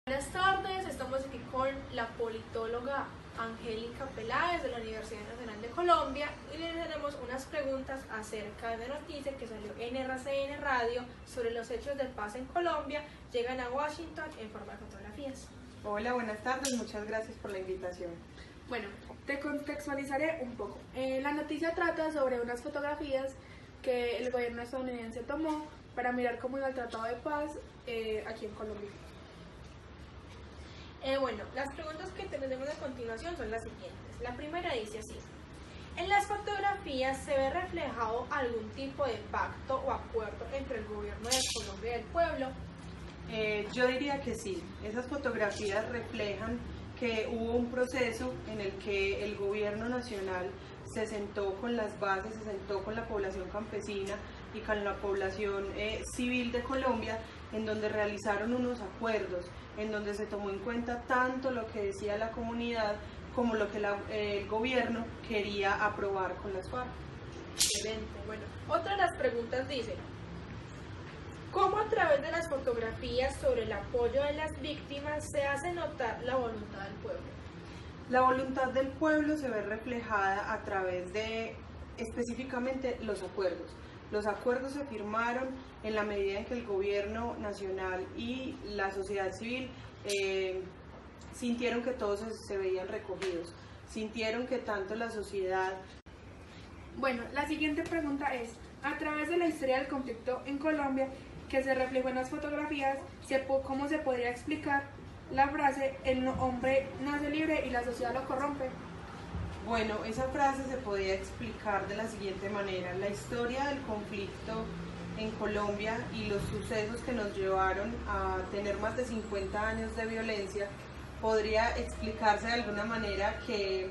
Buenas tardes, estamos aquí con la politóloga Angélica Peláez de la Universidad Nacional de Colombia y le haremos unas preguntas acerca de la noticia que salió en RCN Radio sobre los hechos de paz en Colombia. Llegan a Washington en forma de fotografías. Hola, buenas tardes, muchas gracias por la invitación. Bueno, te contextualizaré un poco. La noticia trata sobre unas fotografías que el gobierno estadounidense tomó para mirar cómo iba el Tratado de Paz aquí en Colombia. Bueno, las preguntas que tenemos a continuación son las siguientes. La primera dice así: en las fotografías se ve reflejado algún tipo de pacto o acuerdo entre el gobierno de Colombia y el pueblo. Yo diría que sí, esas fotografías reflejan que hubo un proceso en el que el gobierno nacional se sentó con las bases, se sentó con la población campesina y con la población civil de Colombia, en donde realizaron unos acuerdos, en donde se tomó en cuenta tanto lo que decía la comunidad como lo que el gobierno quería aprobar con las FARC. Excelente. Bueno, otra de las preguntas dice: ¿cómo a través de las fotografías sobre el apoyo de las víctimas se hace notar la voluntad del pueblo? La voluntad del pueblo se ve reflejada a través de específicamente los acuerdos. Los acuerdos se firmaron en la medida en que el gobierno nacional y la sociedad civil sintieron que todos se veían recogidos, sintieron que tanto la sociedad... Bueno, la siguiente pregunta es: a través de la historia del conflicto en Colombia que se reflejó en las fotografías, ¿cómo se podría explicar la frase "el hombre nace libre y la sociedad lo corrompe"? Bueno, esa frase se podía explicar de la siguiente manera: la historia del conflicto en Colombia y los sucesos que nos llevaron a tener más de 50 años de violencia podría explicarse de alguna manera que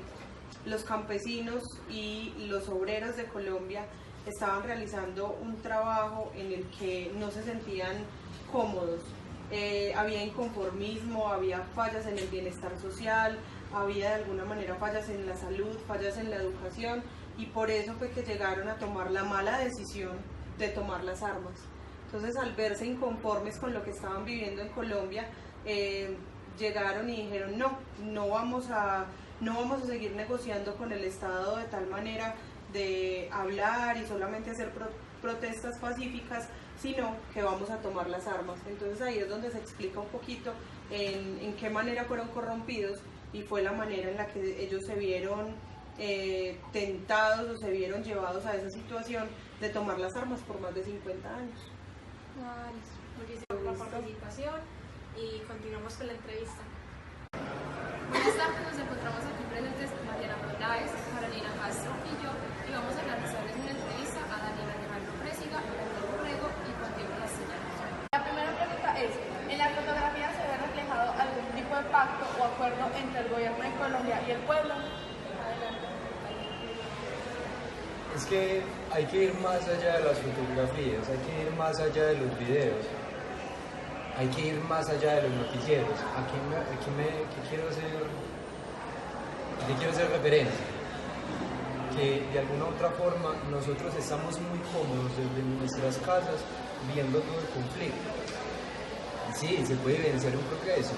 los campesinos y los obreros de Colombia estaban realizando un trabajo en el que no se sentían cómodos. Había inconformismo, había fallas en el bienestar social, había de alguna manera fallas en la salud, fallas en la educación, y por eso fue que llegaron a tomar la mala decisión de tomar las armas. Entonces, al verse inconformes con lo que estaban viviendo en Colombia, llegaron y dijeron no vamos a seguir negociando con el Estado de tal manera de hablar y solamente hacer protestas pacíficas, sino que vamos a tomar las armas. Entonces ahí es donde se explica un poquito en qué manera fueron corrompidos, y fue la manera en la que ellos se vieron tentados o se vieron llevados a esa situación de tomar las armas por más de 50 años. Muchísimas gracias por la participación y continuamos con la entrevista. Buenas tardes, nos encontramos aquí presentes Mariana Peláez, Carolina Castro y yo, y vamos a realizarles una entrevista a Daniel Alejandro Présiga, Daniel Borrego y Juan Diego Castellanos. La primera pregunta es: ¿en la fotografía se ve reflejado algún tipo de pacto o acuerdo entre el gobierno de Colombia y el pueblo? Adelante. Es que hay que ir más allá de las fotografías, hay que ir más allá de los videos, hay que ir más allá de los noticieros. ¿Qué quiero hacer referencia? Que de alguna u otra forma nosotros estamos muy cómodos desde nuestras casas viendo todo el conflicto. Sí, se puede evidenciar un progreso,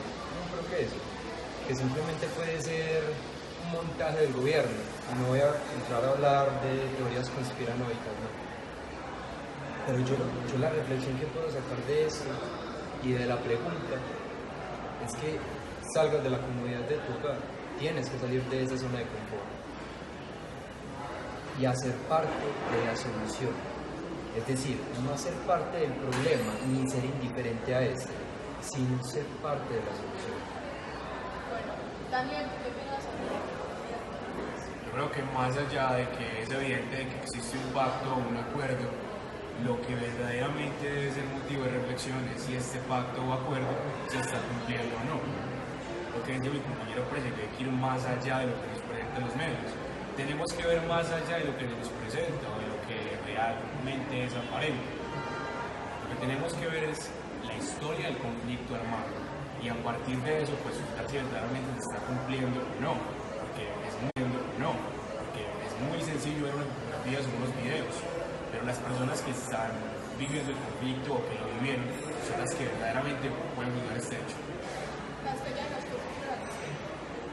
que simplemente puede ser un montaje del gobierno. No voy a entrar a hablar de teorías conspiranoicas, ¿no? Pero yo la reflexión que puedo sacar de esto y de la pregunta es que salgas de la comodidad de tu hogar, tienes que salir de esa zona de confort y hacer parte de la solución. Es decir, no hacer parte del problema ni ser indiferente a este, sino ser parte de la solución. Bueno, Daniel, ¿qué opinas sobre esto? Yo creo que más allá de que es evidente de que existe un pacto o un acuerdo, lo que verdaderamente debe ser motivo de reflexión es si este pacto o acuerdo se está cumpliendo o no. Lo que dice mi compañero Présiga, hay que ir más allá de lo que nos presentan los medios. Tenemos que ver más allá de lo que nos presenta o de lo que realmente es aparente. Lo que tenemos que ver es la historia del conflicto armado, y a partir de eso pues juzgar si verdaderamente se está cumpliendo o no, porque es muy sencillo ver una fotografía o unos videos, pero las personas que están viviendo el conflicto o que lo vivieron son las que verdaderamente pueden juzgar este hecho. La estrella de las fotografías.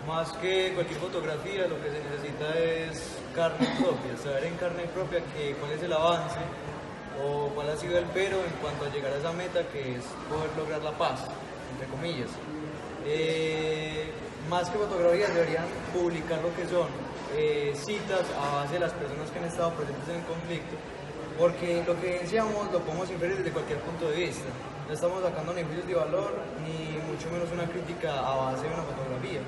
Más que cualquier fotografía, lo que se necesita es carne propia, saber en carne propia cuál es el avance o cuál ha sido el pero en cuanto a llegar a esa meta que es poder lograr la paz, entre comillas. Más que fotografías deberían publicar lo que son citas a base de las personas que han estado presentes en el conflicto, porque lo que decíamos lo podemos inferir desde cualquier punto de vista. No estamos sacando ni juicios de valor, ni mucho menos una crítica a base de una fotografía.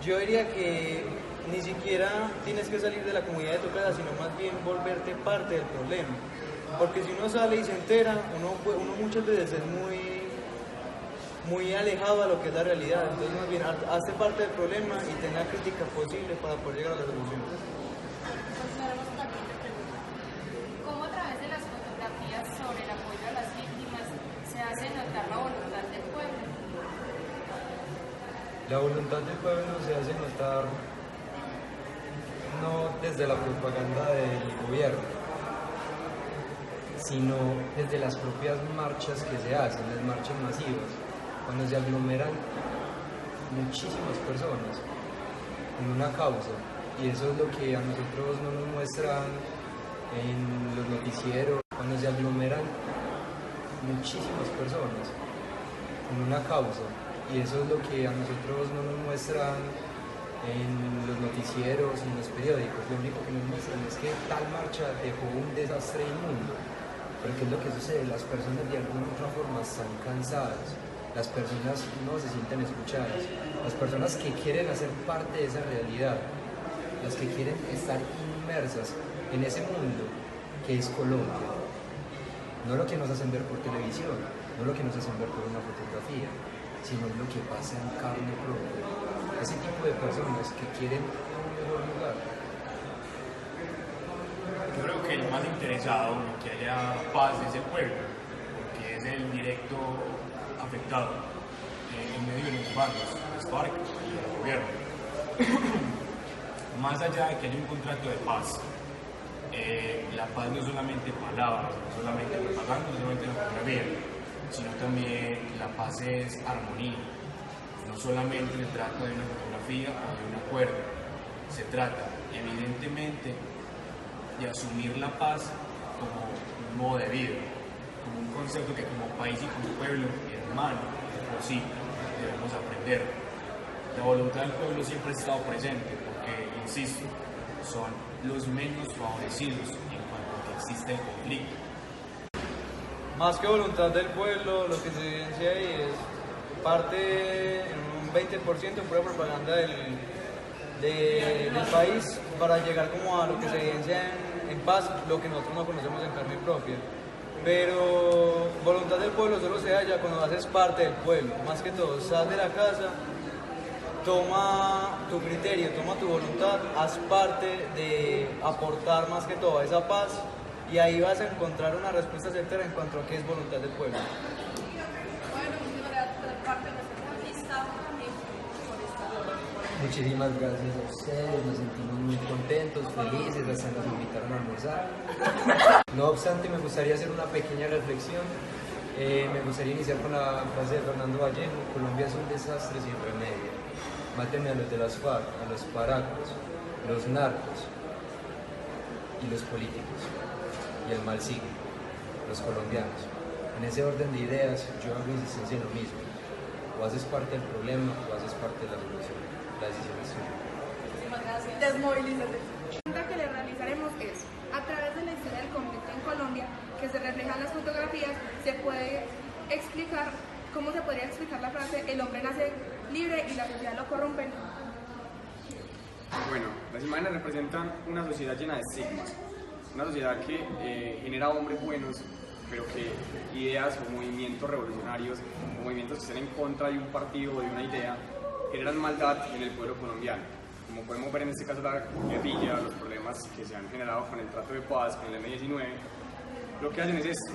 Yo diría que ni siquiera tienes que salir de la comunidad de tu casa, sino más bien volverte parte del problema. Porque si uno sale y se entera, uno muchas veces es muy alejado a lo que es la realidad. Entonces más bien hazte parte del problema y ten la crítica posible para poder llegar a la solución. ¿Cómo a través de las fotografías sobre el apoyo a las víctimas se hace notar la voluntad del pueblo? La voluntad del pueblo se hace notar no desde la propaganda del gobierno, sino desde las propias marchas que se hacen, las marchas masivas, cuando se aglomeran muchísimas personas en una causa, y eso es lo que a nosotros no nos muestran en los noticieros, cuando se aglomeran muchísimas personas en una causa, y eso es lo que a nosotros no nos muestran en los noticieros, en los periódicos. Lo único que nos muestran es que tal marcha dejó un desastre inmundo. Pero ¿qué es lo que sucede? Las personas de alguna otra forma están cansadas, las personas no se sienten escuchadas, las personas que quieren hacer parte de esa realidad, las que quieren estar inmersas en ese mundo que es Colombia. No lo que nos hacen ver por televisión, no lo que nos hacen ver por una fotografía, sino lo que pasa en carne propia. Ese tipo de personas que quieren un mejor lugar. Yo creo que el más interesado en que haya paz es el pueblo, porque es el directo afectado en medio de los barrios, las FARC y el gobierno. Más allá de que haya un contrato de paz, la paz no es solamente palabras, no es solamente propaganda, no es solamente la fotografía, sino también la paz es armonía. No solamente se trata de una fotografía o de un acuerdo, se trata evidentemente de asumir la paz como un modo de vida, como un concepto que como país y como pueblo hermano, o sí, debemos aprender. La voluntad del pueblo siempre ha estado presente porque, insisto, son los menos favorecidos en cuanto a que existe el conflicto. Más que voluntad del pueblo, lo que se evidencia ahí es parte en un 20% pura propaganda del país para llegar como a lo que se evidencia en paz, lo que nosotros no conocemos en carne propia. Pero voluntad del pueblo solo se halla cuando haces parte del pueblo. Más que todo, sal de la casa, toma tu criterio, toma tu voluntad, haz parte de aportar más que todo a esa paz, y ahí vas a encontrar una respuesta certera en cuanto a qué es voluntad del pueblo. Bueno, muchas gracias por parte de nuestra entrevista también por esta hora. Muchísimas gracias a ustedes, nos sentimos muy contentos, felices, hasta nos invitaron a almorzar. No obstante, me gustaría hacer una pequeña reflexión. Me gustaría iniciar con la frase de Fernando Vallejo: Colombia es un desastre sin remedio. Mátenme a los de las FARC, a los paracos, los narcos y los políticos. Y el mal sigue, los colombianos. En ese orden de ideas, yo hago insistencia en lo mismo. O haces parte del problema o haces parte de la solución. La decisión es tuya. Muchísimas gracias. Desmovilízate. La pregunta que le realizaremos es: a través de la historia del conflicto en Colombia, que se refleja en las fotografías, se puede explicar, ¿cómo se podría explicar la frase "el hombre nace libre y la sociedad lo corrompe"? Bueno, las imágenes representan una sociedad llena de estigmas, una sociedad que genera hombres buenos, pero que ideas o movimientos revolucionarios o movimientos que estén en contra de un partido o de una idea generan maldad en el pueblo colombiano. Como podemos ver en este caso la guerrilla, los problemas que se han generado con el trato de paz, con el M-19, lo que hacen es esto: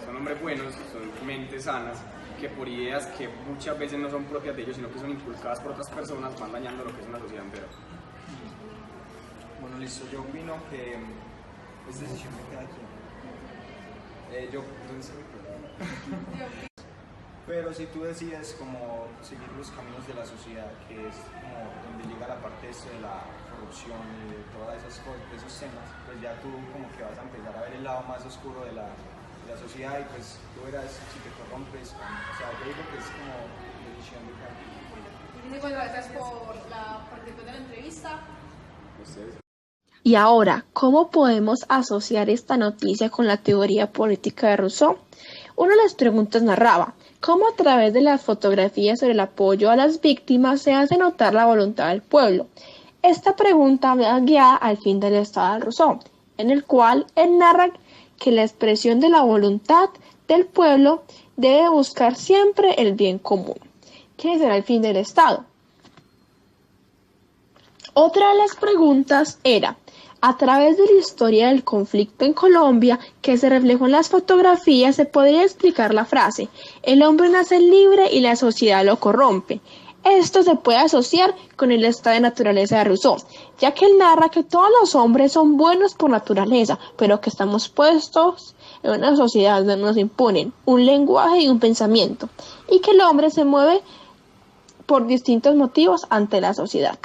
son hombres buenos, son mentes sanas, que por ideas que muchas veces no son propias de ellos, sino que son inculcadas por otras personas, van dañando lo que es una sociedad entera. Bueno, listo, yo opino que es decisión de cada quien. ¿Dónde está mi programa? Pero si tú decides como seguir los caminos de la sociedad, que es como donde llega la parte de la corrupción y de todas esas cosas, de esos temas, pues ya tú como que vas a empezar a ver el lado más oscuro de la sociedad y pues tú verás si te corrompes. O sea, yo digo que es como decisión de cada quien. Muchísimas gracias por la participación de la entrevista. Y ahora, ¿cómo podemos asociar esta noticia con la teoría política de Rousseau? Una de las preguntas narraba, ¿cómo a través de las fotografías sobre el apoyo a las víctimas se hace notar la voluntad del pueblo? Esta pregunta va guiada al fin del Estado de Rousseau, en el cual él narra que la expresión de la voluntad del pueblo debe buscar siempre el bien común. ¿Qué será el fin del Estado? Otra de las preguntas era, a través de la historia del conflicto en Colombia, que se reflejó en las fotografías, se podría explicar la frase, el hombre nace libre y la sociedad lo corrompe. Esto se puede asociar con el estado de naturaleza de Rousseau, ya que él narra que todos los hombres son buenos por naturaleza, pero que estamos puestos en una sociedad donde nos imponen un lenguaje y un pensamiento, y que el hombre se mueve por distintos motivos ante la sociedad.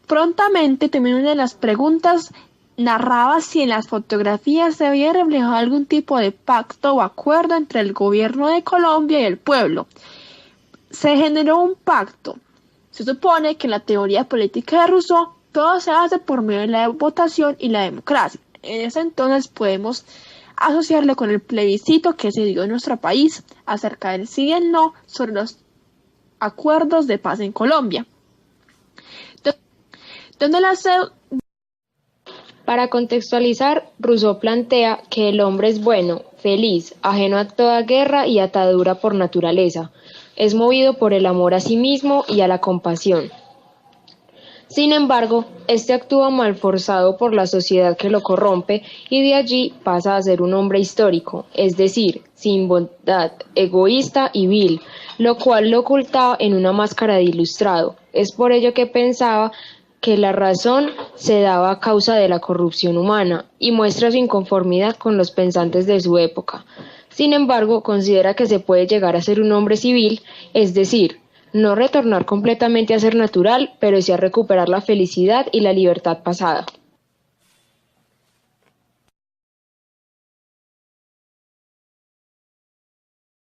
Prontamente también una de las preguntas narraba si en las fotografías se había reflejado algún tipo de pacto o acuerdo entre el gobierno de Colombia y el pueblo. Se generó un pacto. Se supone que en la teoría política de Rousseau todo se hace por medio de la votación y la democracia. En ese entonces podemos asociarlo con el plebiscito que se dio en nuestro país acerca del sí y el no sobre los acuerdos de paz en Colombia. Para contextualizar, Rousseau plantea que el hombre es bueno, feliz, ajeno a toda guerra y atadura por naturaleza. Es movido por el amor a sí mismo y a la compasión. Sin embargo, este actúa mal forzado por la sociedad que lo corrompe y de allí pasa a ser un hombre histórico, es decir, sin bondad, egoísta y vil, lo cual lo ocultaba en una máscara de ilustrado. Es por ello que pensaba que la razón se daba a causa de la corrupción humana y muestra su inconformidad con los pensantes de su época. Sin embargo, considera que se puede llegar a ser un hombre civil, es decir, no retornar completamente a ser natural, pero sí a recuperar la felicidad y la libertad pasada.